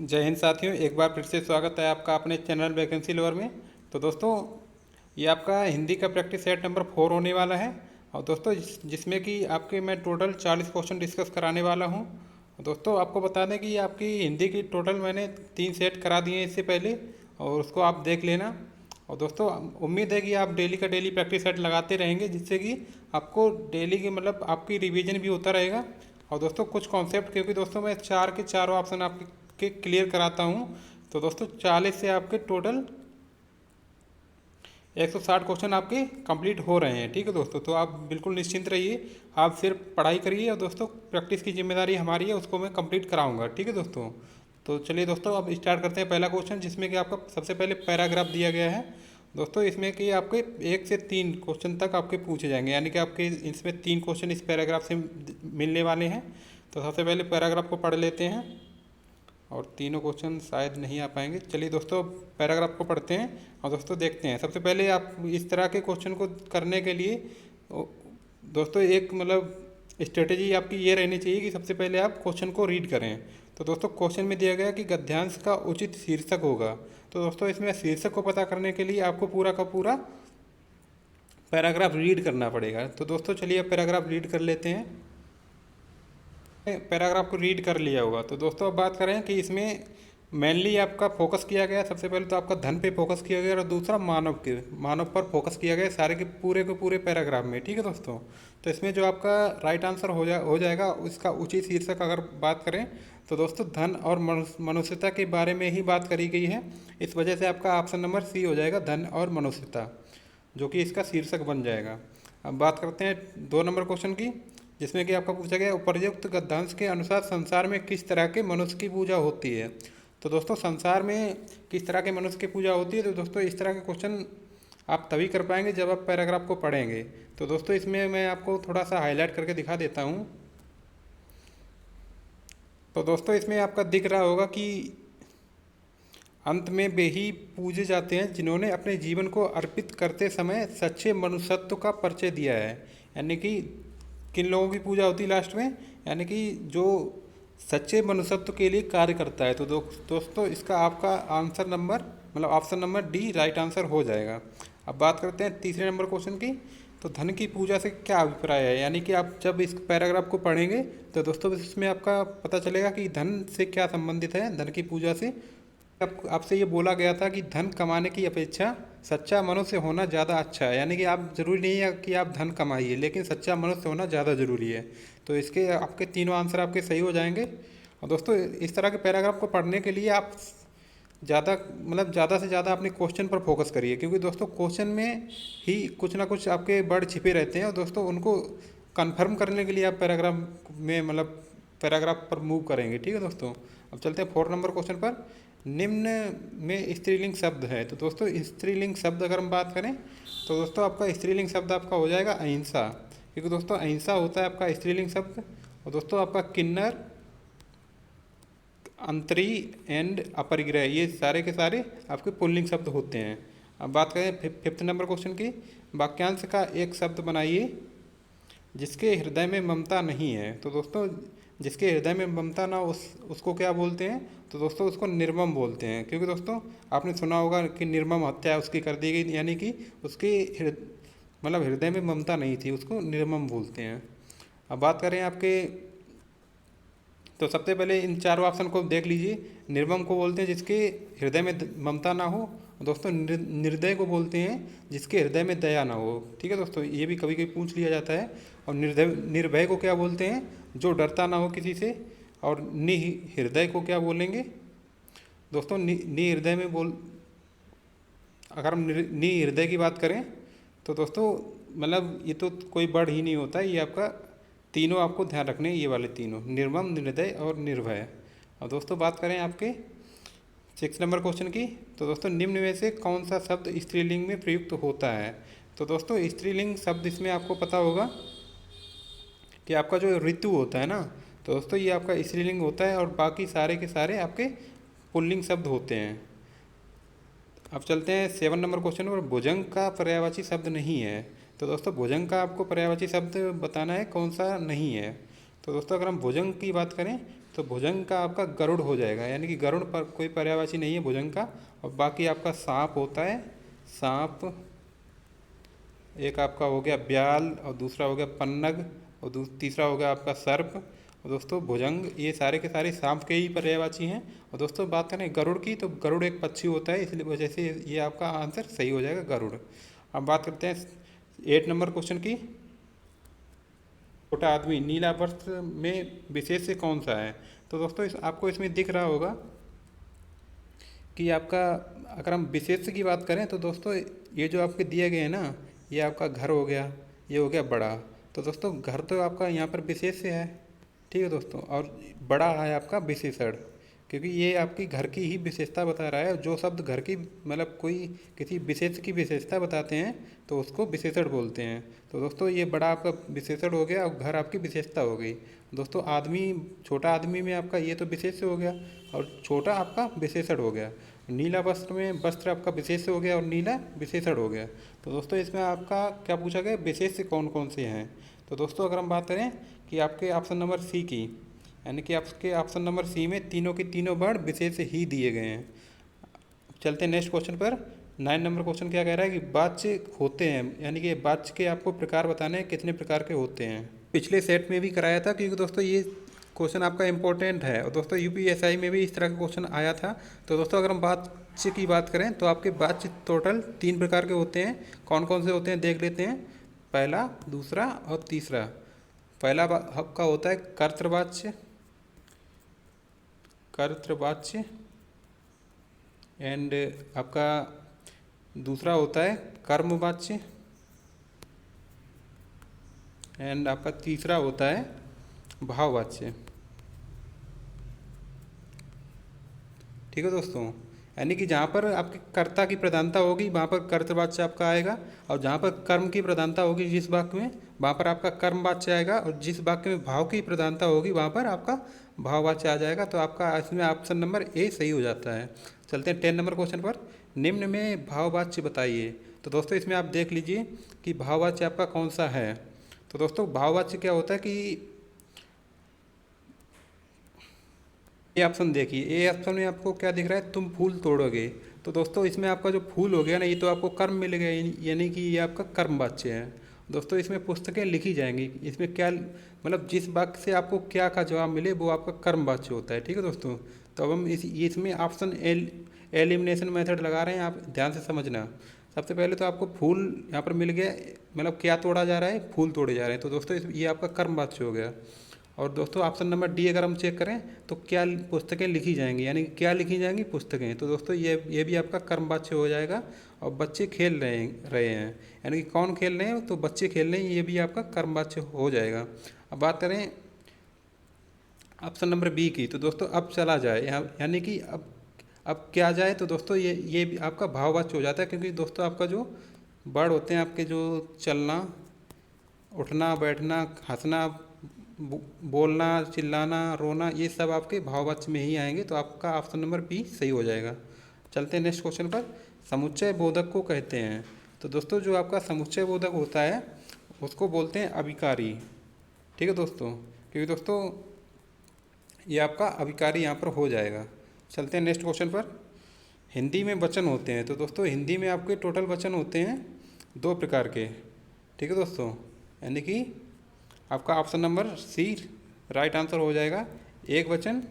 जय हिंद साथियों, एक बार फिर से स्वागत है आपका अपने चैनल वैकेंसी लवर में। तो दोस्तों, ये आपका हिंदी का प्रैक्टिस सेट नंबर 4 होने वाला है। और दोस्तों जिसमें कि आपके मैं टोटल 40 क्वेश्चन डिस्कस कराने वाला हूँ। दोस्तों आपको बता दें कि ये आपकी हिंदी की टोटल मैंने 3 सेट करा दिए हैं इससे पहले, और उसको आप देख लेना। और दोस्तों उम्मीद है कि आप डेली का डेली प्रैक्टिस सेट लगाते रहेंगे, जिससे कि आपको डेली की मतलब आपकी रिवीजन भी होता रहेगा। और दोस्तों कुछ कॉन्सेप्ट, क्योंकि दोस्तों मैं चार के चारों ऑप्शन आपके क्लियर कराता हूँ। तो दोस्तों 40 से आपके टोटल 160 क्वेश्चन आपके कंप्लीट हो रहे हैं। ठीक है दोस्तों, तो आप बिल्कुल निश्चिंत रहिए, आप सिर्फ पढ़ाई करिए। और दोस्तों प्रैक्टिस की जिम्मेदारी हमारी है, उसको मैं कंप्लीट कराऊंगा। ठीक है दोस्तों, तो चलिए दोस्तों अब स्टार्ट करते हैं पहला क्वेश्चन, जिसमें कि आपका सबसे पहले पैराग्राफ दिया गया है। दोस्तों इसमें कि आपके 1 से 3 क्वेश्चन तक आपके पूछे जाएंगे, यानी कि आपके इसमें 3 क्वेश्चन इस पैराग्राफ से मिलने वाले हैं। तो सबसे पहले पैराग्राफ को पढ़ लेते हैं, और तीनों क्वेश्चन शायद नहीं आ पाएंगे। चलिए दोस्तों पैराग्राफ को पढ़ते हैं और दोस्तों देखते हैं। सबसे पहले आप इस तरह के क्वेश्चन को करने के लिए दोस्तों एक मतलब स्ट्रेटेजी आपकी ये रहनी चाहिए कि सबसे पहले आप क्वेश्चन को रीड करें। तो दोस्तों क्वेश्चन में दिया गया कि गद्यांश का उचित शीर्षक होगा। तो दोस्तों इसमें शीर्षक को पता करने के लिए आपको पूरा का पूरा पैराग्राफ रीड करना पड़ेगा। तो दोस्तों चलिए अब पैराग्राफ रीड कर लेते हैं। पैराग्राफ को रीड कर लिया होगा। तो दोस्तों अब बात करें कि इसमें मेनली आपका फोकस किया गया, सबसे पहले तो आपका धन पे फोकस किया गया और दूसरा मानव पर फोकस किया गया सारे के पूरे पैराग्राफ में। ठीक है दोस्तों, तो इसमें जो आपका राइट आंसर हो जाएगा उसका उचित शीर्षक अगर बात करें तो दोस्तों धन और मनुष्यता के बारे में ही बात करी गई है। इस वजह से आपका ऑप्शन नंबर सी हो जाएगा, धन और मनुष्यता, जो कि इसका शीर्षक बन जाएगा। अब बात करते हैं 2 नंबर क्वेश्चन की, जिसमें कि आपका पूछा गया उपर्युक्त गद्यांश के अनुसार संसार में किस तरह के मनुष्य की पूजा होती है। तो दोस्तों संसार में किस तरह के मनुष्य की पूजा होती है, तो दोस्तों इस तरह के क्वेश्चन आप तभी कर पाएंगे जब आप पैराग्राफ को पढ़ेंगे। तो दोस्तों इसमें मैं आपको थोड़ा सा हाईलाइट करके दिखा देता हूँ। तो दोस्तों इसमें आपका दिख रहा होगा कि अंत में वे ही पूजे जाते हैं जिन्होंने अपने जीवन को अर्पित करते समय सच्चे मनुष्यत्व का परिचय दिया है। यानी कि किन लोगों की पूजा होती है लास्ट में, यानी कि जो सच्चे मनुष्यत्व के लिए कार्य करता है। तो दोस्तों इसका आपका आंसर नंबर मतलब option number D right answer हो जाएगा। अब बात करते हैं तीसरे नंबर क्वेश्चन की। तो धन की पूजा से क्या अभिप्राय है, यानी कि आप जब इस पैराग्राफ को पढ़ेंगे तो दोस्तों इसमें आपका पता चलेगा कि धन से क्या संबंधित है। धन की पूजा से आपसे ये बोला गया था कि धन कमाने की अपेक्षा सच्चा मनुष्य होना ज़्यादा अच्छा है। यानी कि आप ज़रूरी नहीं है कि आप धन कमाइए, लेकिन सच्चा मनुष्य होना ज़्यादा ज़रूरी है। तो इसके आपके तीनों आंसर आपके सही हो जाएंगे। और दोस्तों इस तरह के पैराग्राफ को पढ़ने के लिए आप ज़्यादा से ज़्यादा अपने क्वेश्चन पर फोकस करिए, क्योंकि दोस्तों क्वेश्चन में ही कुछ ना कुछ आपके वर्ड छिपे रहते हैं। और दोस्तों उनको कन्फर्म करने के लिए आप पैराग्राफ पर मूव करेंगे। ठीक है दोस्तों, अब चलते हैं 4 नंबर क्वेश्चन पर। निम्न में स्त्रीलिंग शब्द है। तो दोस्तों स्त्रीलिंग शब्द अगर हम बात करें तो दोस्तों आपका स्त्रीलिंग शब्द आपका हो जाएगा अहिंसा, क्योंकि दोस्तों अहिंसा होता है आपका स्त्रीलिंग शब्द। और दोस्तों आपका किन्नर, अंतरी एंड अपरिग्रह, ये सारे के सारे आपके पुल्लिंग शब्द होते हैं। अब बात करें 5th नंबर क्वेश्चन की। वाक्यांश का एक शब्द बनाइए जिसके हृदय में ममता नहीं है। तो दोस्तों जिसके हृदय में ममता ना उसको क्या बोलते हैं, तो दोस्तों उसको निर्मम बोलते हैं। क्योंकि दोस्तों आपने सुना होगा कि निर्मम हत्या उसकी कर दी गई, यानी कि उसके हृदय में ममता नहीं थी, उसको निर्मम बोलते हैं। अब बात करें आपके, तो सबसे पहले इन चारों ऑप्शन को देख लीजिए। निर्मम को बोलते हैं जिसके हृदय में ममता ना हो। दोस्तों निर्दय को बोलते हैं जिसके हृदय में दया ना हो। ठीक है दोस्तों, ये भी कभी कभी पूछ लिया जाता है। और निर्भय को क्या बोलते हैं, जो डरता ना हो किसी से। और निहृदय को क्या बोलेंगे दोस्तों, निहृदय में अगर हम निहृदय की बात करें तो दोस्तों ये तो कोई वर्ड ही नहीं होता, ये आपका तीनों आपको ध्यान रखने, ये वाले तीनों निर्मम, निर्दय और निर्भय। और दोस्तों बात करें आपके 6 नंबर क्वेश्चन की। तो दोस्तों निम्न में से कौन सा शब्द स्त्रीलिंग में प्रयुक्त होता है। तो दोस्तों स्त्रीलिंग शब्द इसमें आपको पता होगा कि आपका जो ऋतु होता है ना, तो दोस्तों ये आपका स्त्रीलिंग होता है, और बाकी सारे के सारे आपके पुल्लिंग शब्द होते हैं। अब चलते हैं 7 नंबर क्वेश्चन पर। भुजंग का पर्यायवाची शब्द नहीं है। तो दोस्तों भुजंग का आपको पर्यायवाची शब्द बताना है कौन सा नहीं है। तो दोस्तों अगर हम भुजंग की बात करें तो भुजंग का आपका गरुड़ हो जाएगा, यानी कि गरुड़ पर कोई पर्यायवाची नहीं है भुजंग का। और बाकी आपका सांप होता है, सांप। एक आपका हो गया ब्याल, और दूसरा हो गया पन्नग, और तीसरा हो गया आपका सर्प। और दोस्तों भुजंग ये सारे के सारे सांप के ही पर्यायवाची हैं। और दोस्तों बात करें गरुड़ की, तो गरुड़ एक पक्षी होता है, इसलिए वजह से ये आपका आंसर सही हो जाएगा गरुड़। अब बात करते हैं 8 नंबर क्वेश्चन की। छोटा आदमी नीला वस्त्र में विशेष से कौन सा है? तो दोस्तों आपको इसमें दिख रहा होगा कि आपका, अगर हम विशेष की बात करें तो दोस्तों ये जो आपके दिए गए हैं ना, ये आपका घर हो गया, ये हो गया बड़ा। तो दोस्तों घर तो आपका यहाँ पर विशेष से है, ठीक है दोस्तों। और बड़ा है आपका विशेषण, क्योंकि ये आपकी घर की ही विशेषता बता रहा है। जो शब्द घर की मतलब कोई किसी विशेष की विशेषता बताते हैं तो उसको विशेषण बोलते हैं। तो दोस्तों ये बड़ा आपका विशेषण हो गया और घर आपकी विशेषता हो गई। दोस्तों आदमी, छोटा आदमी में आपका ये तो विशेष हो गया और छोटा आपका विशेषण हो गया। नीला वस्त्र में वस्त्र आपका विशेष हो गया और नीला विशेषण हो गया। तो दोस्तों इसमें आपका क्या पूछा गया, विशेष से कौन कौन से हैं? तो दोस्तों अगर हम बात करें कि आपके ऑप्शन नंबर सी की, यानी कि आपके ऑप्शन नंबर सी में तीनों के तीनों वर्ण विशेष ही दिए गए हैं। चलते हैं नेक्स्ट क्वेश्चन पर। 9 नंबर क्वेश्चन क्या कह रहा है कि वाच्य होते हैं, यानी कि वाच्य के आपको प्रकार बताने हैं, कितने प्रकार के होते हैं। पिछले सेट में भी कराया था, क्योंकि दोस्तों ये क्वेश्चन आपका इंपॉर्टेंट है और दोस्तों यूपीएसआई में भी इस तरह का क्वेश्चन आया था। तो दोस्तों अगर हम वाच्य की बात करें तो आपके वाच्य टोटल 3 प्रकार के होते हैं। कौन कौन से होते हैं देख लेते हैं, पहला, दूसरा और तीसरा। पहला आपका होता है कर्तृवाच्य, कर्तृवाच्य। एंड आपका दूसरा होता है कर्मवाच्य। एंड आपका तीसरा होता है भाववाच्य। ठीक है दोस्तों, यानी कि जहाँ पर आपके कर्ता की प्रधानता होगी वहाँ पर कर्तृवाच्य आपका आएगा, और जहाँ पर कर्म की प्रधानता होगी जिस वाक्य में, वहाँ पर आपका कर्मवाच्य आएगा, और जिस वाक्य में भाव की प्रधानता होगी वहाँ पर आपका भाववाच्य आ जाएगा। तो आपका इसमें ऑप्शन नंबर ए सही हो जाता है। चलते हैं 10 नंबर क्वेश्चन पर। निम्न में भाववाच्य बताइए। तो दोस्तों इसमें आप देख लीजिए कि भाववाच्य आपका कौन सा है। तो दोस्तों भाववाच्य क्या होता है कि ये ऑप्शन देखिए, ए ऑप्शन में आपको क्या दिख रहा है, तुम फूल तोड़ोगे। तो दोस्तों इसमें आपका जो फूल हो गया ना, ये तो आपको कर्म मिलेगा, यानी कि ये आपका कर्मवाच्य है। दोस्तों इसमें पुस्तकें लिखी जाएंगी, इसमें क्या मतलब जिस वाक्य से आपको क्या का जवाब मिले वो आपका कर्मवाच्य होता है। ठीक है दोस्तों, तो अब हम इसमें ऑप्शन एलिमिनेशन मेथड लगा रहे हैं, आप ध्यान से समझना। सबसे पहले तो आपको फूल यहाँ पर मिल गया, मतलब क्या तोड़ा जा रहा है, फूल तोड़े जा रहे हैं। तो दोस्तों ये आपका कर्मवाच्य हो गया। और दोस्तों ऑप्शन नंबर डी अगर हम चेक करें तो क्या पुस्तकें लिखी जाएंगी, यानी क्या लिखी जाएंगी, पुस्तकें। तो दोस्तों ये भी आपका कर्मवाच्य हो जाएगा। और बच्चे खेल रहे हैं, यानी कि कौन खेल रहे हैं, तो बच्चे खेल रहे हैं, ये भी आपका कर्मवाच्य हो जाएगा। अब बात करें ऑप्शन नंबर बी की, तो दोस्तों अब चला जाए, यानी कि अब क्या जाए, तो दोस्तों ये भी आपका भाववाच्य हो जाता है। क्योंकि दोस्तों आपका जो वर्ड होते हैं आपके, जो चलना, उठना, बैठना, हंसना, बोलना, चिल्लाना, रोना, ये सब आपके भाववाच्य में ही आएंगे। तो आपका ऑप्शन नंबर बी सही हो जाएगा। चलते हैं नेक्स्ट क्वेश्चन पर। समुच्चय बोधक को कहते हैं। तो दोस्तों जो आपका समुच्चय बोधक होता है उसको बोलते हैं अभिकारी। ठीक है दोस्तों, क्योंकि दोस्तों ये आपका अभिकारी यहाँ पर हो जाएगा। चलते हैं नेक्स्ट क्वेश्चन पर। हिंदी में वचन होते हैं। तो दोस्तों हिंदी में आपके टोटल वचन होते हैं 2 प्रकार के। ठीक है दोस्तों, यानी कि आपका option number C right answer हो जाएगा, एक वचन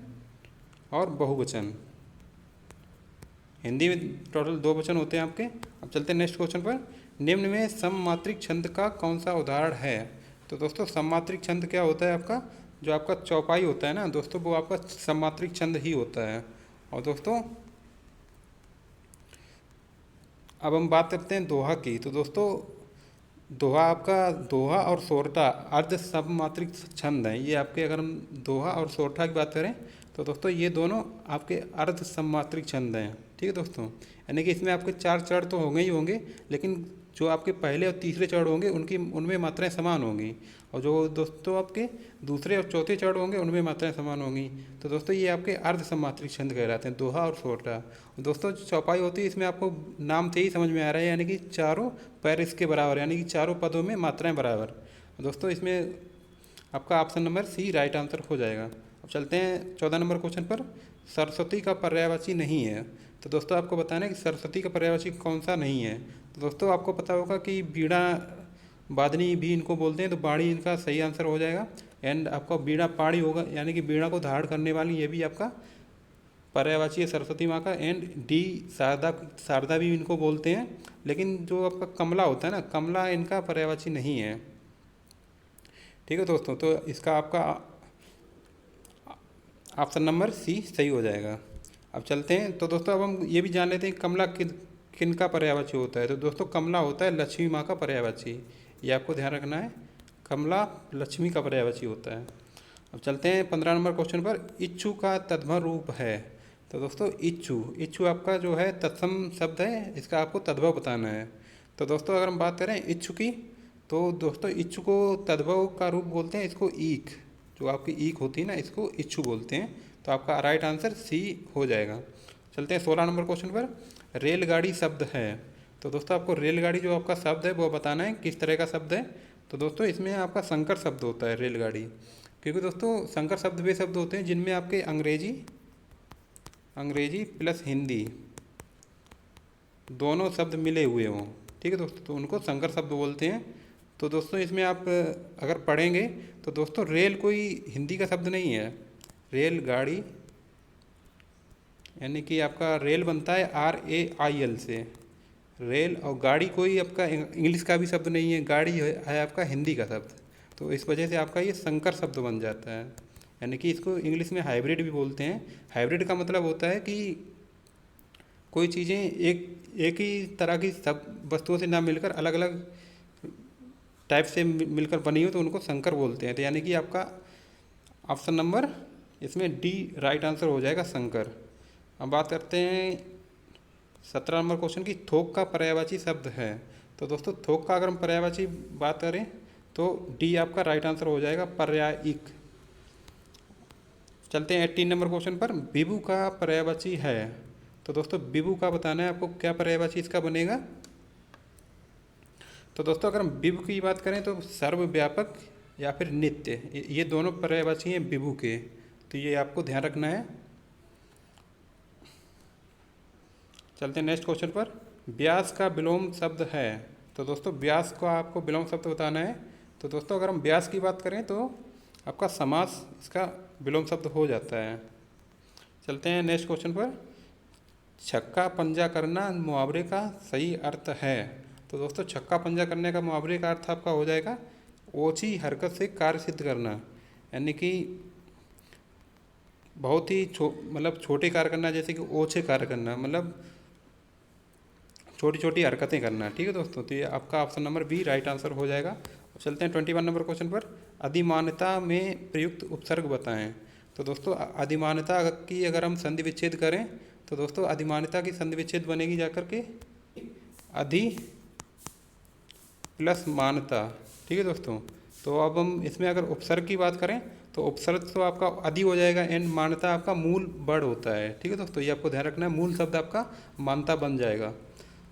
और बहुवचन। हिंदी में टोटल 2 वचन होते हैं आपके। अब चलते हैं नेक्स्ट क्वेश्चन पर। निम्न में सममात्रिक छंद का कौन सा उदाहरण है? तो दोस्तों सममात्रिक छंद क्या होता है, आपका जो आपका चौपाई होता है ना दोस्तों, वो आपका सममात्रिक छंद ही होता है। और दोस्तों अब हम बात करते हैं दोहा की। तो दोस्तों दोहा आपका, दोहा और सोरठा अर्ध सममात्रिक छंद हैं। ये आपके, अगर हम दोहा और सोरठा की बात करें तो दोस्तों ये दोनों आपके अर्ध सममात्रिक छंद हैं। ठीक है दोस्तों, यानी कि इसमें आपके 4 चढ़ तो होंगे ही होंगे, लेकिन जो आपके पहले और तीसरे चढ़ होंगे उनमें मात्राएं समान होंगी, और जो दोस्तों आपके दूसरे और चौथे चढ़ होंगे उनमें मात्राएं समान होंगी। तो दोस्तों ये आपके अर्ध सममात्रिक छंद कहलाते हैं, दोहा और सोरठा। दोस्तों जो चौपाई होती है इसमें आपको नाम से ही समझ में आ रहा है, यानी कि चारों पैर इसके बराबर, यानी कि चारों पदों में मात्राएं बराबर। दोस्तों इसमें आपका option number C right answer हो जाएगा। अब चलते हैं 14 नंबर क्वेश्चन पर। सरस्वती का पर्यायवाची नहीं है। तो दोस्तों आपको बताना है कि सरस्वती का पर्यायवाची कौन सा नहीं है। तो दोस्तों आपको पता होगा कि बीड़ा वादनी भी इनको बोलते हैं, तो बाड़ी इनका सही आंसर हो जाएगा। एंड आपका बीड़ा पाड़ी होगा, यानी कि बीड़ा को धारण करने वाली, ये भी आपका पर्यायवाची है सरस्वती माँ का। एंड डी शारदा, शारदा भी इनको बोलते हैं, लेकिन जो आपका कमला होता है ना, कमला इनका पर्यायवाची नहीं है। ठीक है दोस्तों, तो इसका आपका ऑप्शन नंबर सी सही हो जाएगा। अब चलते हैं, तो दोस्तों अब हम ये भी जान लेते हैं कमला किन का पर्यायवाची होता है। तो दोस्तों कमला होता है लक्ष्मी माँ का पर्यायवाची, ये आपको ध्यान रखना है, कमला लक्ष्मी का पर्यायवाची होता है। अब चलते हैं 15 नंबर क्वेश्चन पर। इच्छु का तद्भव रूप है। तो दोस्तों इच्छु आपका जो है तत्सम शब्द है, इसका आपको तद्भव बताना है। तो दोस्तों अगर हम बात करें इच्छु की, तो दोस्तों इच्छु को तद्भव का रूप बोलते हैं, इसको ईक, जो आपकी ईक होती है ना, इसको इच्छु बोलते हैं। तो आपका राइट आंसर सी हो जाएगा। चलते हैं 16 नंबर क्वेश्चन पर। रेलगाड़ी शब्द है। तो दोस्तों आपको रेलगाड़ी जो आपका शब्द है वो बताना है किस तरह का शब्द है। तो दोस्तों इसमें आपका संकर शब्द होता है रेलगाड़ी, क्योंकि दोस्तों संकर शब्द वे शब्द होते हैं जिनमें आपके अंग्रेजी प्लस हिंदी दोनों शब्द मिले हुए हों। ठीक है दोस्तों, तो उनको संकर शब्द बोलते हैं। तो दोस्तों इसमें आप अगर पढ़ेंगे तो दोस्तों रेल कोई हिंदी का शब्द नहीं है, रेलगाड़ी यानी कि आपका रेल बनता है RAIL से, रेल, और गाड़ी कोई आपका इंग्लिश का भी शब्द नहीं है, गाड़ी है आपका हिंदी का शब्द। तो इस वजह से आपका ये संकर शब्द बन जाता है, यानी कि इसको इंग्लिश में हाइब्रिड भी बोलते हैं। हाइब्रिड का मतलब होता है कि कोई चीज़ें एक ही तरह की सब वस्तुओं से ना मिलकर अलग अलग टाइप से मिलकर बनी हो, तो उनको संकर बोलते हैं। तो यानी कि आपका ऑप्शन नंबर इसमें डी राइट आंसर हो जाएगा, संकर। अब बात करते हैं 17 नंबर क्वेश्चन की। थोक का पर्यायवाची शब्द है। तो दोस्तों थोक का अगर हम पर्यायवाची बात करें तो डी आपका राइट आंसर हो जाएगा, पर्यायिक। चलते हैं 18 नंबर क्वेश्चन पर। विभु का पर्यायवाची है। तो दोस्तों विभु का बताना है आपको क्या पर्यायवाची इसका बनेगा। तो दोस्तों अगर हम विभु की बात करें तो सर्वव्यापक या फिर नित्य, ये दोनों पर्यायवाची हैं विभु के, तो ये आपको ध्यान रखना है। चलते हैं नेक्स्ट क्वेश्चन पर। व्यास का विलोम शब्द है। तो दोस्तों व्यास को आपको विलोम शब्द बताना है। तो दोस्तों अगर हम व्यास की बात करें तो आपका समास इसका विलोम शब्द हो जाता है। चलते हैं नेक्स्ट क्वेश्चन पर। छक्का पंजा करना मुहावरे का सही अर्थ है। तो दोस्तों छक्का पंजा करने का मुहावरे का अर्थ आपका हो जाएगा ओछी हरकत से कार्य सिद्ध करना, यानी कि बहुत ही मतलब छोटे कार्य करना, जैसे कि ओछे कार्य करना, मतलब छोटी छोटी हरकतें करना। ठीक है दोस्तों, तो ये आपका option number B right answer हो जाएगा। चलते हैं 21 नंबर क्वेश्चन पर। अधिमानता में प्रयुक्त उपसर्ग बताएं। तो दोस्तों अधिमानता की अगर हम संधि विच्छेद करें तो दोस्तों अधिमानता की संधि विच्छेद बनेगी जाकर के अधि प्लस मानता। ठीक है दोस्तों, तो अब हम इसमें अगर उपसर्ग की बात करें तो उपसर्ग तो आपका अधि हो जाएगा, एंड मानता आपका मूल वर्ड होता है। ठीक है दोस्तों, ये आपको ध्यान रखना है, मूल शब्द आपका मानता बन जाएगा।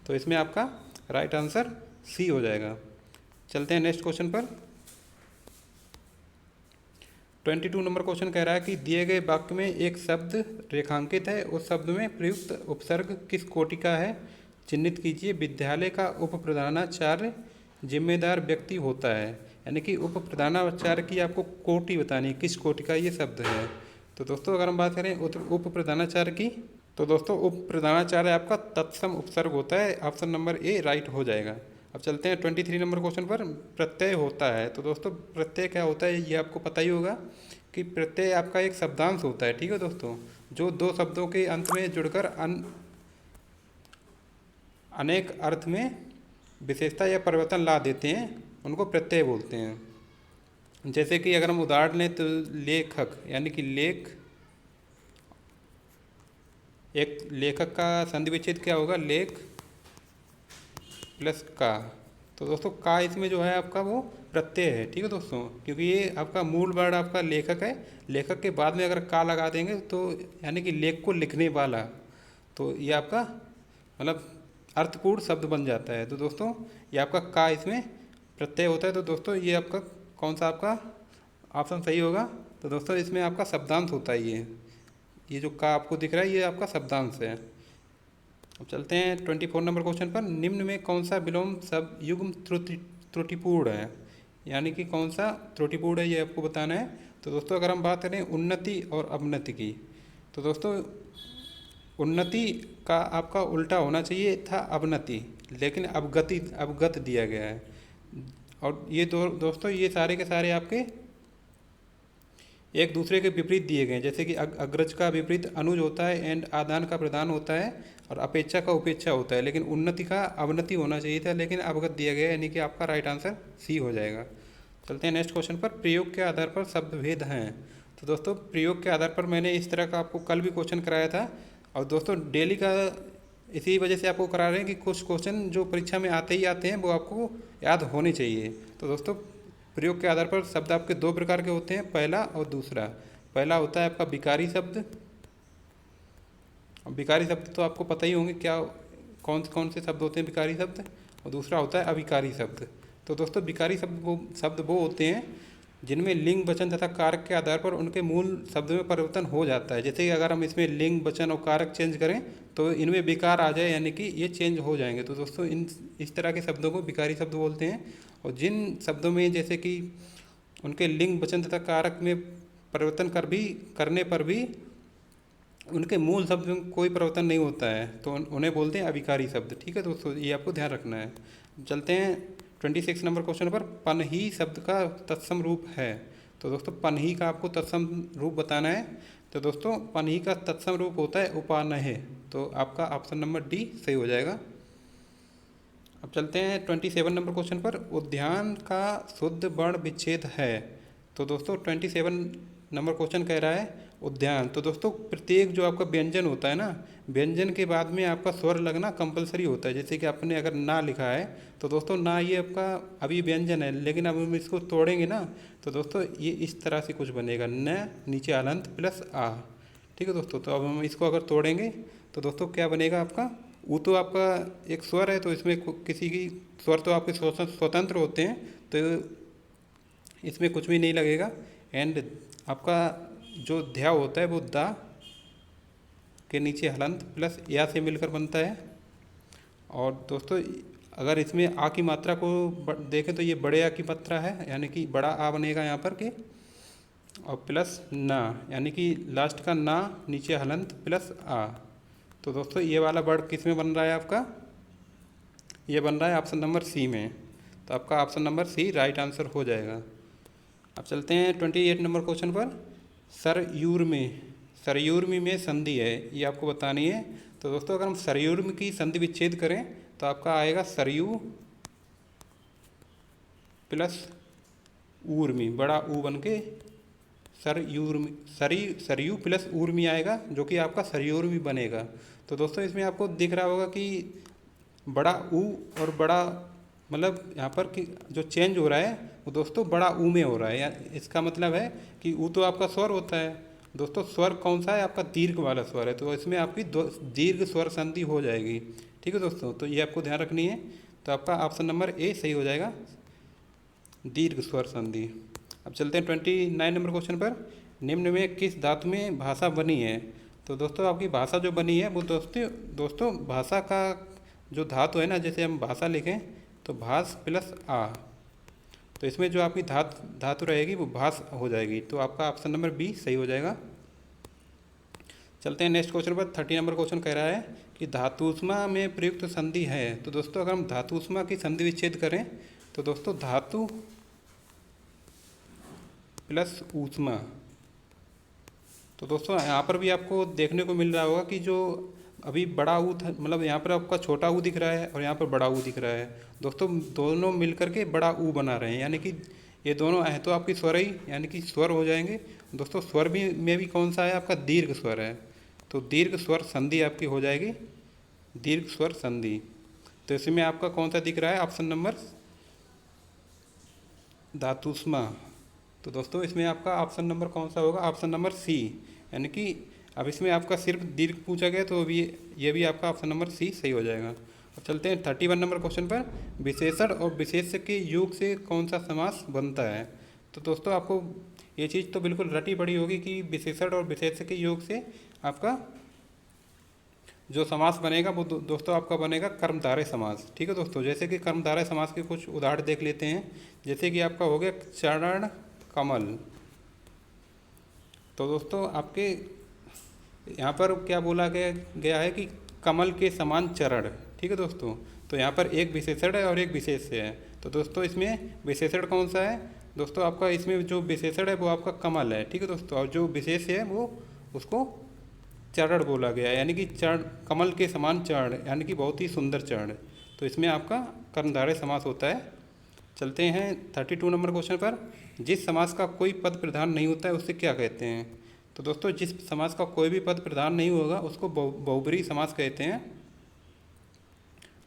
तो इसमें आपका राइट आंसर सी हो जाएगा। चलते हैं नेक्स्ट क्वेश्चन पर। 22 नंबर क्वेश्चन कह रहा है कि दिए गए वाक्य में एक शब्द रेखांकित है, उस शब्द में प्रयुक्त उपसर्ग किस कोटि का है, चिन्हित कीजिए। विद्यालय का उप प्रधानाचार्य जिम्मेदार व्यक्ति होता है, यानी कि उप प्रधानाचार्य की आपको कोटि बतानी है, किस कोटि का ये शब्द है। तो दोस्तों अगर हम बात करें उप प्रधानाचार्य की, तो दोस्तों उप प्रधानाचार्य आपका तत्सम उपसर्ग होता है, ऑप्शन नंबर ए राइट हो जाएगा। अब चलते हैं 23 नंबर क्वेश्चन पर। प्रत्यय होता है। तो दोस्तों प्रत्यय क्या होता है ये आपको पता ही होगा कि प्रत्यय आपका एक शब्दांश होता है। ठीक है दोस्तों, जो दो शब्दों के अंत में जुड़कर अनेक अर्थ में विशेषता या परिवर्तन ला देते हैं, उनको प्रत्यय बोलते हैं। जैसे कि अगर हम उदाहरण लें तो लेखक, यानी कि एक लेखक का संधि विच्छेद क्या होगा, लेख प्लस का। तो दोस्तों का इसमें जो है आपका वो प्रत्यय है। ठीक है दोस्तों, क्योंकि ये आपका मूल वर्ड आपका लेखक है, लेखक के बाद में अगर का लगा देंगे तो यानी कि लेख को लिखने वाला, तो ये आपका मतलब अर्थपूर्ण शब्द बन जाता है। तो दोस्तों ये आपका का इसमें प्रत्यय होता है। तो दोस्तों ये आपका कौन सा आपका ऑप्शन सही होगा, तो दोस्तों इसमें आपका शब्दांश होता है ये जो का आपको दिख रहा है ये आपका शब्दांश है। अब चलते हैं 24 नंबर क्वेश्चन पर। निम्न में कौन सा विलोम शब्द युग्म त्रुटिपूर्ण है, यानी कि कौन सा त्रुटिपूर्ण है ये आपको बताना है। तो दोस्तों अगर हम बात करें उन्नति और अवनति की, तो दोस्तों उन्नति का आपका उल्टा होना चाहिए था अवनति, लेकिन अवगत दिया गया है। और ये दोस्तों ये सारे के सारे आपके एक दूसरे के विपरीत दिए गए हैं, जैसे कि अग्रज का विपरीत अनुज होता है एंड आदान का प्रदान होता है और अपेक्षा का उपेक्षा होता है, लेकिन उन्नति का अवनति होना चाहिए था, लेकिन अवगत दिया गया है, यानी कि आपका राइट आंसर सी हो जाएगा। चलते हैं नेक्स्ट क्वेश्चन पर। प्रयोग के आधार पर शब्द भेद हैं। तो दोस्तों प्रयोग के आधार पर मैंने इस तरह का आपको कल भी क्वेश्चन कराया था, और दोस्तों डेली का इसी वजह से आपको करा रहे हैं कि कुछ क्वेश्चन जो परीक्षा में आते ही आते हैं वो आपको याद होने चाहिए। तो दोस्तों प्रयोग के आधार पर शब्द आपके दो प्रकार के होते हैं, पहला और दूसरा। पहला होता है आपका विकारी शब्द, विकारी शब्द तो आपको पता ही होंगे क्या कौन से शब्द होते हैं विकारी शब्द, और दूसरा होता है अविकारी शब्द। तो दोस्तों विकारी शब्द वो होते हैं जिनमें लिंग वचन तथा कारक के आधार पर उनके मूल शब्द में परिवर्तन हो जाता है। जैसे कि अगर हम इसमें लिंग वचन और कारक चेंज करें तो इनमें विकार आ जाए, यानी कि ये चेंज हो जाएंगे। तो दोस्तों इस तरह के शब्दों को विकारी शब्द बोलते हैं। और जिन शब्दों में जैसे कि उनके लिंग वचन तथा कारक में परिवर्तन करने पर भी उनके मूल शब्द में कोई परिवर्तन नहीं होता है तो उन्हें बोलते हैं अविकारी शब्द। ठीक है दोस्तों, ये आपको ध्यान रखना है। चलते हैं 26 नंबर क्वेश्चन पर। पनही शब्द का तत्सम रूप है। तो दोस्तों पनही का आपको तत्सम रूप बताना है। तो दोस्तों पनही का तत्सम रूप होता है उपानहे। तो आपका ऑप्शन नंबर डी सही हो जाएगा। अब चलते हैं 27 नंबर क्वेश्चन पर। उद्यान का शुद्ध वर्ण विच्छेद है। तो दोस्तों 27 नंबर क्वेश्चन कह रहा है उद्यान। तो दोस्तों प्रत्येक जो आपका व्यंजन होता है ना, व्यंजन के बाद में आपका स्वर लगना कंपलसरी होता है। जैसे कि आपने अगर ना लिखा है तो दोस्तों ना ये आपका अभी व्यंजन है, लेकिन अब हम इसको तोड़ेंगे ना तो दोस्तों ये इस तरह से कुछ बनेगा, न नीचे हलंत प्लस आ। ठीक है दोस्तों, तो अब हम इसको अगर तोड़ेंगे तो दोस्तों क्या बनेगा आपका वो तो आपका एक स्वर है, तो इसमें किसी की स्वर तो आपके स्वतंत्र होते हैं, तो इसमें कुछ भी नहीं लगेगा। एंड आपका जो ध्या होता है वो दा के नीचे हलंत प्लस या से मिलकर बनता है। और दोस्तों अगर इसमें आ की मात्रा को देखें तो ये बड़े आ की मात्रा है, यानी कि बड़ा आ बनेगा यहाँ पर के, और प्लस ना, यानी कि लास्ट का ना नीचे हलंत प्लस आ। तो दोस्तों ये वाला वर्ड किस में बन रहा है आपका, ये बन रहा है ऑप्शन नंबर सी में। तो आपका option number C right answer हो जाएगा। अब चलते हैं 28 नंबर क्वेश्चन पर। सरयूर्मी में संधि है, ये आपको बतानी है। तो दोस्तों अगर हम सरयूर्मी की संधि विच्छेद करें तो आपका आएगा सरयू प्लस ऊर्मी, बड़ा ऊ बन के सरयू प्लस ऊर्मी आएगा, जो कि आपका सरयूर्मी बनेगा। तो दोस्तों इसमें आपको दिख रहा होगा कि बड़ा ऊ और बड़ा मतलब यहाँ पर कि जो चेंज हो रहा है वो दोस्तों बड़ा ऊ में हो रहा है। या इसका मतलब है कि ऊ तो आपका स्वर होता है दोस्तों, स्वर कौन सा है आपका दीर्घ वाला स्वर है, तो इसमें आपकी दीर्घ स्वर संधि हो जाएगी। ठीक है दोस्तों, तो ये आपको ध्यान रखनी है। तो आपका ऑप्शन नंबर ए सही हो जाएगा, दीर्घ स्वर संधि। अब चलते हैं 29 नंबर क्वेश्चन पर। निम्न में किस धातु में भाषा बनी है। तो दोस्तों आपकी भाषा जो बनी है वो दोस्तों भाषा का जो धातु है ना, जैसे हम भाषा लिखें तो भास प्लस आ, तो इसमें जो आपकी धातु रहेगी वो भास हो जाएगी। तो आपका ऑप्शन नंबर बी सही हो जाएगा। चलते हैं नेक्स्ट क्वेश्चन पर। 30 नंबर क्वेश्चन कह रहा है कि धातुष्मा में प्रयुक्त संधि है। तो दोस्तों अगर हम धातुष्मा की संधि विच्छेद करें तो दोस्तों धातु प्लस ऊष्मा। तो दोस्तों यहाँ पर भी आपको देखने को मिल रहा होगा कि जो अभी बड़ा ऊ था, मतलब यहाँ पर आपका छोटा ऊ दिख रहा है और यहाँ पर बड़ा ऊ दिख रहा है। दोस्तों दोनों मिलकर के बड़ा ऊ बना रहे हैं, यानी कि ये दोनों है तो आपकी स्वर ही यानी कि स्वर हो जाएंगे। दोस्तों स्वर भी में भी कौन सा है आपका दीर्घ स्वर है, तो दीर्घ स्वर संधि आपकी हो जाएगी, दीर्घ स्वर संधि। तो इसमें आपका कौन सा दिख रहा है ऑप्शन नंबर धातुष्मा। तो दोस्तों इसमें आपका ऑप्शन नंबर कौन सा होगा, ऑप्शन नंबर सी, यानी कि अब इसमें आपका सिर्फ दीर्घ पूछा गया तो अभी ये भी आपका ऑप्शन नंबर सी सही हो जाएगा। अब चलते हैं 31 नंबर क्वेश्चन पर। विशेषण और विशेष्य के योग से कौन सा समास बनता है। तो दोस्तों आपको ये चीज़ तो बिल्कुल रटी पड़ी होगी कि विशेषण और विशेष्य के योग से आपका जो समास बनेगा वो दोस्तों आपका बनेगा कर्मधारय समास। ठीक है दोस्तों, जैसे कि कर्मधारय समास के कुछ उदाहरण देख लेते हैं। जैसे कि आपका हो गया चरण कमल। तो दोस्तों आपके यहाँ पर क्या बोला गया है कि कमल के समान चरण। ठीक है दोस्तों, तो यहाँ पर एक विशेषण है और एक विशेष्य है। तो दोस्तों इसमें विशेषण कौन सा है दोस्तों, आपका इसमें जो विशेषण है वो आपका कमल है। ठीक है दोस्तों, और जो विशेष है वो उसको चरण बोला गया है, यानी कि चरण, कमल के समान चरण, यानी कि बहुत ही सुंदर चरण। तो इसमें आपका कर्मधारय समास होता है। चलते हैं 32 नंबर क्वेश्चन पर। जिस समास का कोई पद प्रधान नहीं होता है उसे क्या कहते हैं। तो दोस्तों जिस समास का कोई भी पद प्रधान नहीं होगा उसको बहुब्रीहि समास कहते हैं।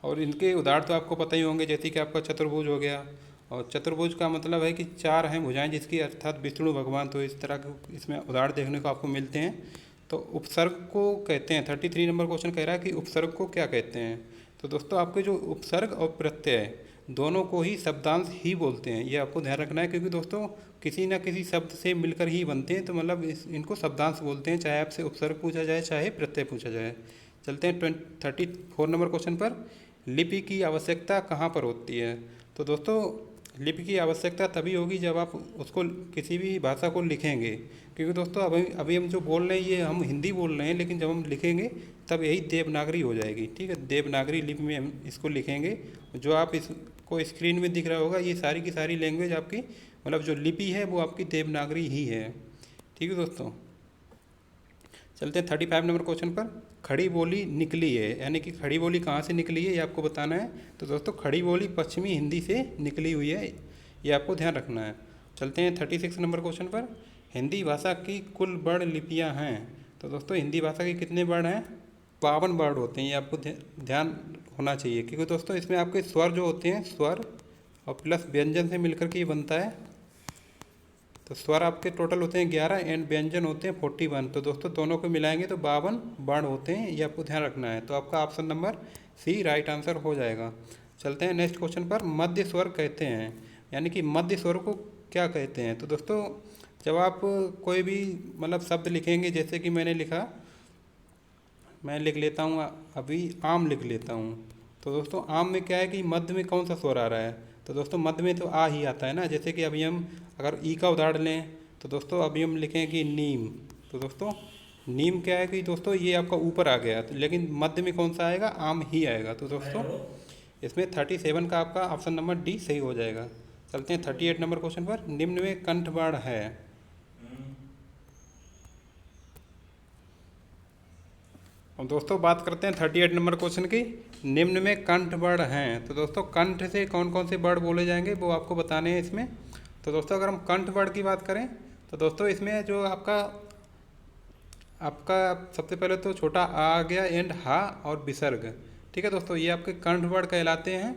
और इनके उदाहरण तो आपको पता ही होंगे, जैसे कि आपका चतुर्भुज हो गया। और चतुर्भुज का मतलब है कि चार हैं भुजाएं जिसकी, अर्थात विष्णु भगवान। तो इस तरह के इसमें उदाहरण देखने को आपको मिलते हैं। तो उपसर्ग को कहते हैं, 33 नंबर क्वेश्चन कह रहा है कि उपसर्ग को क्या कहते हैं। तो दोस्तों आपके जो उपसर्ग और प्रत्यय दोनों को ही शब्दांश ही बोलते हैं, ये आपको ध्यान रखना है, क्योंकि दोस्तों किसी न किसी शब्द से मिलकर ही बनते हैं। तो मतलब इनको शब्दांश बोलते हैं, चाहे आपसे उपसर्ग पूछा जाए चाहे प्रत्यय पूछा जाए। चलते हैं 34 नंबर क्वेश्चन पर। लिपि की आवश्यकता कहाँ पर होती है। तो दोस्तों लिपि की आवश्यकता तभी होगी जब आप उसको किसी भी भाषा को लिखेंगे, क्योंकि दोस्तों अभी हम जो बोल रहे हैं ये हम हिंदी बोल रहे हैं, लेकिन जब हम लिखेंगे तब यही देवनागरी हो जाएगी। ठीक है, देवनागरी लिपि में हम इसको लिखेंगे। जो आप इसको स्क्रीन में दिख रहा होगा, ये सारी की सारी लैंग्वेज आपकी, मतलब जो लिपि है वो आपकी देवनागरी ही है। ठीक है दोस्तों, चलते हैं 35 नंबर क्वेश्चन पर। खड़ी बोली निकली है, यानी कि खड़ी बोली कहाँ से निकली है ये आपको बताना है। तो दोस्तों खड़ी बोली पश्चिमी हिंदी से निकली हुई है, ये आपको ध्यान रखना है। चलते हैं 36 नंबर क्वेश्चन पर। हिंदी भाषा की कुल वर्ण लिपियाँ हैं। तो दोस्तों हिंदी भाषा के कितने वर्ण हैं, 52 वर्ण होते हैं, ये आपको ध्यान होना चाहिए। क्योंकि दोस्तों इसमें आपके स्वर जो होते हैं, स्वर और प्लस व्यंजन से मिलकर के ये बनता है। तो स्वर आपके टोटल होते हैं 11 एंड व्यंजन होते हैं 41। तो दोस्तों दोनों को मिलाएंगे तो 52 वर्ण होते हैं, ये आपको ध्यान रखना है। तो आपका option number C right answer हो जाएगा। चलते हैं नेक्स्ट क्वेश्चन पर। मध्य स्वर कहते हैं, यानी कि मध्य स्वर को क्या कहते हैं। तो दोस्तों जब आप कोई भी मतलब शब्द लिखेंगे, जैसे कि मैंने लिखा, मैं लिख लेता हूँ अभी आम लिख लेता हूँ। तो दोस्तों आम में क्या है कि मध्य में कौन सा स्वर आ रहा है। तो दोस्तों मध्य में तो आ ही आता है ना। जैसे कि अभी हम अगर ई का उदाहरण लें, तो दोस्तों अभी हम लिखें कि नीम। तो दोस्तों नीम क्या है कि दोस्तों ये आपका ऊपर आ गया, तो लेकिन मध्य में कौन सा आएगा, आम ही आएगा। तो दोस्तों इसमें 37 का आपका ऑप्शन नंबर डी सही हो जाएगा। चलते हैं 38 नंबर क्वेश्चन पर। निम्न में कंठ वर्ण है। और दोस्तों बात करते हैं 38 नंबर क्वेश्चन की। निम्न में कंठ वर्ण हैं। तो दोस्तों कंठ से कौन कौन से वर्ण बोले जाएंगे वो आपको बताने हैं इसमें। तो दोस्तों अगर हम कंठ वर्ण की बात करें, तो दोस्तों इसमें जो आपका सबसे पहले तो छोटा आ गया एंड हा और विसर्ग। ठीक है दोस्तों, ये आपके कंठ वर्ण कहलाते हैं।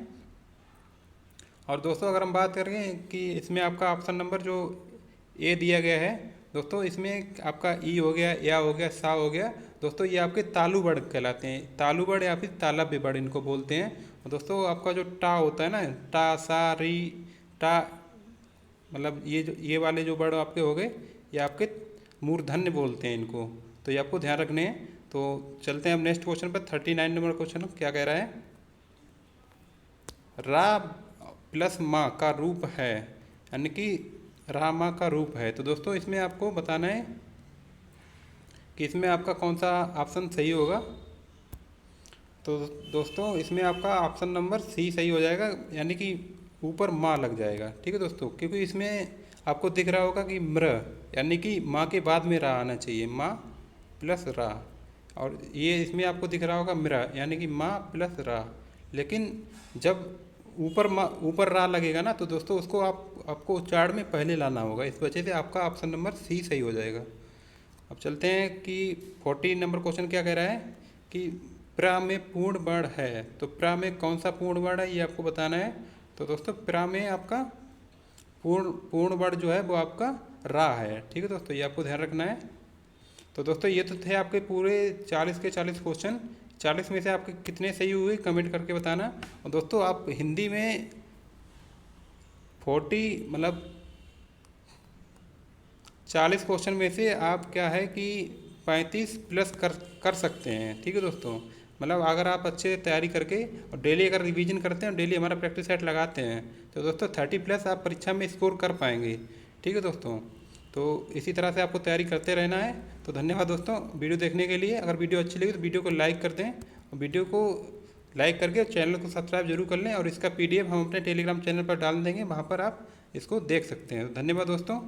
और दोस्तों अगर हम बात करें कि इसमें आपका ऑप्शन नंबर जो ए दिया गया है, दोस्तों इसमें आपका ई हो गया, या हो गया, सा हो गया। दोस्तों ये आपके तालु वर्ण कहलाते हैं, तालु वर्ण या फिर तालव्य वर्ण इनको बोलते हैं। और दोस्तों आपका जो टा होता है ना, टा सा री टा, मतलब ये वाले जो वर्ण आपके हो गए, ये आपके मूर्धन्य बोलते हैं इनको। तो ये आपको ध्यान रखने हैं। तो चलते हैं हम नेक्स्ट क्वेश्चन पर। 39 नंबर क्वेश्चन क्या कह रहा है। रा प्लस माँ का रूप है, यानी कि रामा का रूप है। तो दोस्तों इसमें आपको बताना है कि इसमें आपका कौन सा ऑप्शन सही होगा। तो दोस्तों इसमें आपका ऑप्शन नंबर सी सही हो जाएगा, यानी कि ऊपर माँ लग जाएगा। ठीक है दोस्तों, क्योंकि इसमें आपको दिख रहा होगा कि म्र, यानी कि माँ के बाद में रा आना चाहिए, माँ प्लस रा। और ये इसमें आपको दिख रहा होगा म्र, यानी कि माँ प्लस रा। लेकिन जब ऊपर रा लगेगा ना, तो दोस्तों उसको आपको उच्चारण में पहले लाना होगा। इस वजह से आपका ऑप्शन नंबर सी सही हो जाएगा। अब चलते हैं कि 40 नंबर क्वेश्चन क्या कह रहा है कि प्रा में पूर्ण वर्ण है। तो प्रा में कौन सा पूर्ण वर्ण है ये आपको बताना है। तो दोस्तों प्रा में आपका पूर्ण वर्ण जो है वो आपका रा है। ठीक है दोस्तों, ये आपको ध्यान रखना है। तो दोस्तों ये तो थे आपके पूरे 40 के 40 क्वेश्चन। 40 में से आपके कितने सही हुए कमेंट करके बताना। और दोस्तों आप हिंदी में 40 मतलब 40 क्वेश्चन में से आप क्या है कि 35 प्लस कर सकते हैं। ठीक है दोस्तों, मतलब अगर आप अच्छे तैयारी करके और डेली अगर रिवीजन करते हैं, डेली हमारा प्रैक्टिस सेट लगाते हैं, तो दोस्तों 30 प्लस आप परीक्षा में स्कोर कर पाएंगे। ठीक है दोस्तों, तो इसी तरह से आपको तैयारी करते रहना है। तो धन्यवाद दोस्तों वीडियो देखने के लिए। अगर वीडियो अच्छी लगी तो वीडियो को लाइक कर दें, और वीडियो को लाइक करके चैनल को सब्सक्राइब जरूर कर लें, और इसका PDF हम अपने टेलीग्राम चैनल पर डाल देंगे, वहाँ पर आप इसको देख सकते हैं। धन्यवाद दोस्तों।